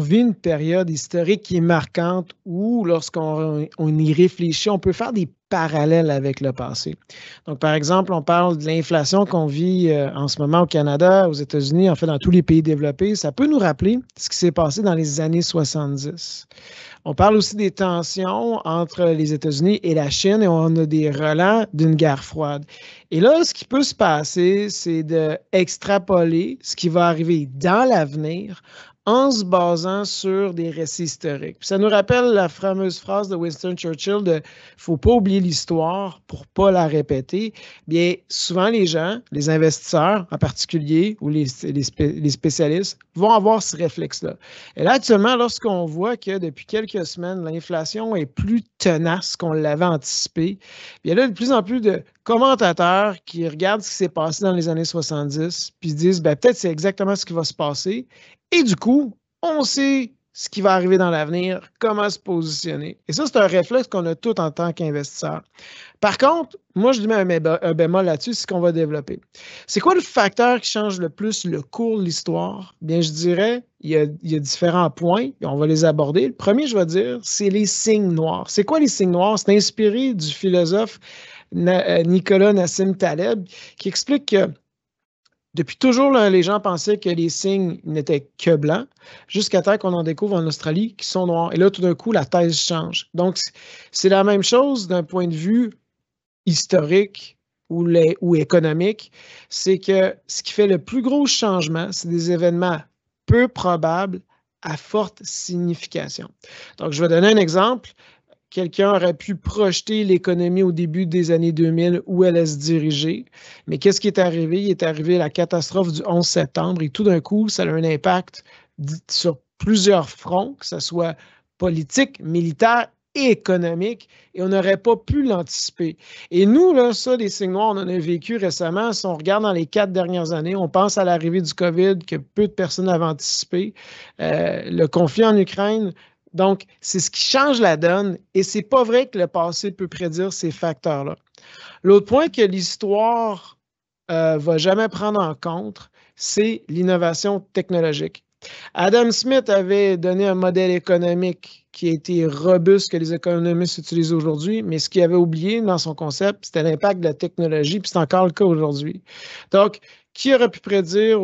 vit une période historique qui est marquante où, lorsqu'on y réfléchit, on peut faire des parallèles avec le passé. Donc, par exemple, on parle de l'inflation qu'on vit en ce moment au Canada, aux États-Unis, en fait, dans tous les pays développés. Ça peut nous rappeler ce qui s'est passé dans les années 70. On parle aussi des tensions entre les États-Unis et la Chine et on a des relents d'une guerre froide. Et là, ce qui peut se passer, c'est d'extrapoler ce qui va arriver dans l'avenir en se basant sur des récits historiques. Puis ça nous rappelle la fameuse phrase de Winston Churchill de « faut pas oublier l'histoire pour pas la répéter ». Bien, souvent les gens, les investisseurs en particulier, ou les spécialistes, vont avoir ce réflexe-là. Et là, actuellement, lorsqu'on voit que depuis quelques semaines, l'inflation est plus tenace qu'on l'avait anticipé, il y a là de plus en plus de commentateurs qui regardent ce qui s'est passé dans les années 70, puis se disent, ben, peut-être c'est exactement ce qui va se passer. Et du coup, on sait ce qui va arriver dans l'avenir, comment se positionner. Et ça, c'est un réflexe qu'on a tout en tant qu'investisseur. Par contre, moi, je lui mets un bémol là-dessus, c'est ce qu'on va développer. C'est quoi le facteur qui change le plus le cours de l'histoire? Bien, je dirais, il y a différents points, et on va les aborder. Le premier, je vais dire, c'est les signes noirs. C'est quoi les signes noirs? C'est inspiré du philosophe Nicolas Nassim Taleb, qui explique que depuis toujours, là, les gens pensaient que les signes n'étaient que blancs, jusqu'à temps qu'on en découvre en Australie qui sont noirs. Et là, tout d'un coup, la thèse change. Donc, c'est la même chose d'un point de vue historique ou économique. C'est que ce qui fait le plus gros changement, c'est des événements peu probables à forte signification. Donc, je vais donner un exemple. Quelqu'un aurait pu projeter l'économie au début des années 2000 où elle allait se diriger. Mais qu'est-ce qui est arrivé? Il est arrivé la catastrophe du 11 septembre et tout d'un coup, ça a un impact sur plusieurs fronts, que ce soit politique, militaire et économique, et on n'aurait pas pu l'anticiper. Et nous, là, ça, les signes noirs, on en a vécu récemment. Si on regarde dans les 4 dernières années, on pense à l'arrivée du COVID que peu de personnes avaient anticipé. Le conflit en Ukraine. Donc, c'est ce qui change la donne et c'est pas vrai que le passé peut prédire ces facteurs-là. L'autre point que l'histoire va jamais prendre en compte, c'est l'innovation technologique. Adam Smith avait donné un modèle économique qui a été robuste que les économistes utilisent aujourd'hui, mais ce qu'il avait oublié dans son concept, c'était l'impact de la technologie, puis c'est encore le cas aujourd'hui. Donc, qui aurait pu prédire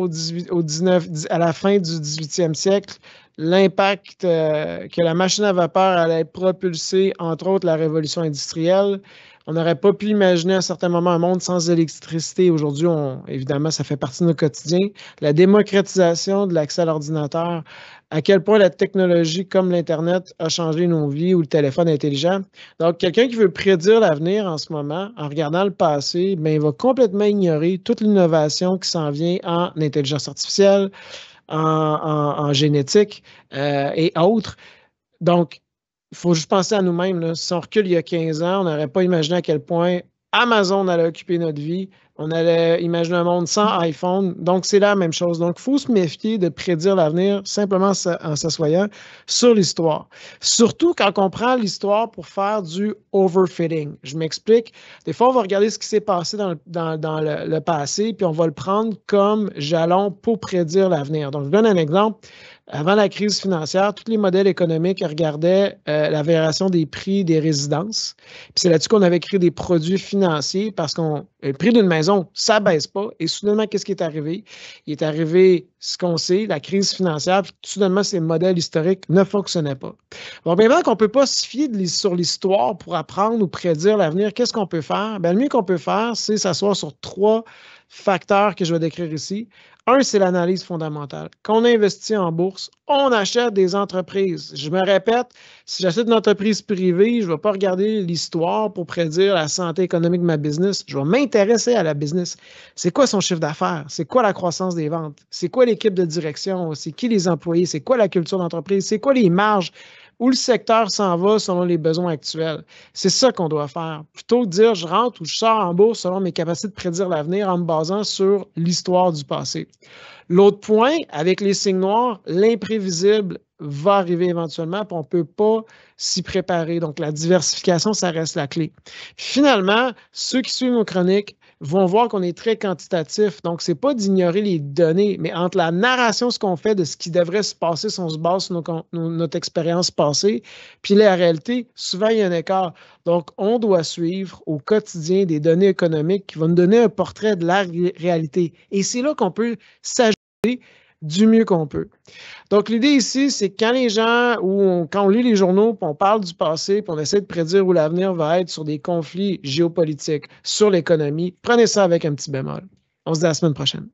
à la fin du 18e siècle l'impact que la machine à vapeur allait propulser, entre autres, la révolution industrielle? On n'aurait pas pu imaginer à un certain moment un monde sans électricité. Aujourd'hui, évidemment, ça fait partie de notre quotidien. La démocratisation de l'accès à l'ordinateur, à quel point la technologie comme l'Internet a changé nos vies ou le téléphone intelligent. Donc, quelqu'un qui veut prédire l'avenir en ce moment, en regardant le passé, bien, il va complètement ignorer toute l'innovation qui s'en vient en intelligence artificielle, en génétique et autres. Donc, il faut juste penser à nous-mêmes. Si on recule il y a 15 ans, on n'aurait pas imaginé à quel point Amazon allait occuper notre vie. On allait imaginer un monde sans iPhone. Donc, c'est la même chose. Donc, il faut se méfier de prédire l'avenir simplement en s'assoyant sur l'histoire. Surtout quand on prend l'histoire pour faire du overfitting. Je m'explique. Des fois, on va regarder ce qui s'est passé dans le passé, puis on va le prendre comme jalon pour prédire l'avenir. Donc, je vous donne un exemple. Avant la crise financière, tous les modèles économiques regardaient la variation des prix des résidences. Puis c'est là-dessus qu'on avait créé des produits financiers parce que le prix d'une maison, ça ne baisse pas. Et soudainement, qu'est-ce qui est arrivé? Il est arrivé ce qu'on sait, la crise financière, puis soudainement, ces modèles historiques ne fonctionnaient pas. Bon, bien qu'on ne peut pas se fier sur l'histoire pour apprendre ou prédire l'avenir, qu'est-ce qu'on peut faire? Bien, le mieux qu'on peut faire, c'est s'asseoir sur 3 facteurs que je vais décrire ici. Un, c'est l'analyse fondamentale. Quand on investit en bourse, on achète des entreprises. Je me répète, si j'achète une entreprise privée, je ne vais pas regarder l'histoire pour prédire la santé économique de ma business. Je vais m'intéresser à la business. C'est quoi son chiffre d'affaires? C'est quoi la croissance des ventes? C'est quoi l'équipe de direction? C'est qui les employés? C'est quoi la culture d'entreprise? C'est quoi les marges? Où le secteur s'en va selon les besoins actuels. C'est ça qu'on doit faire. Plutôt que de dire je rentre ou je sors en bourse selon mes capacités de prédire l'avenir en me basant sur l'histoire du passé. L'autre point, avec les signes noirs, l'imprévisible va arriver éventuellement, puis on ne peut pas s'y préparer. Donc, la diversification, ça reste la clé. Puis finalement, ceux qui suivent nos chroniques vont voir qu'on est très quantitatif. Donc, ce n'est pas d'ignorer les données, mais entre la narration, ce qu'on fait de ce qui devrait se passer si on se base sur notre expérience passée, puis la réalité, souvent, il y a un écart. Donc, on doit suivre au quotidien des données économiques qui vont nous donner un portrait de la réalité. Et c'est là qu'on peut s'ajuster du mieux qu'on peut. Donc, l'idée ici, c'est que quand les gens, quand on lit les journaux, puis on parle du passé, puis on essaie de prédire où l'avenir va être sur des conflits géopolitiques, sur l'économie, prenez ça avec un petit bémol. On se dit à la semaine prochaine.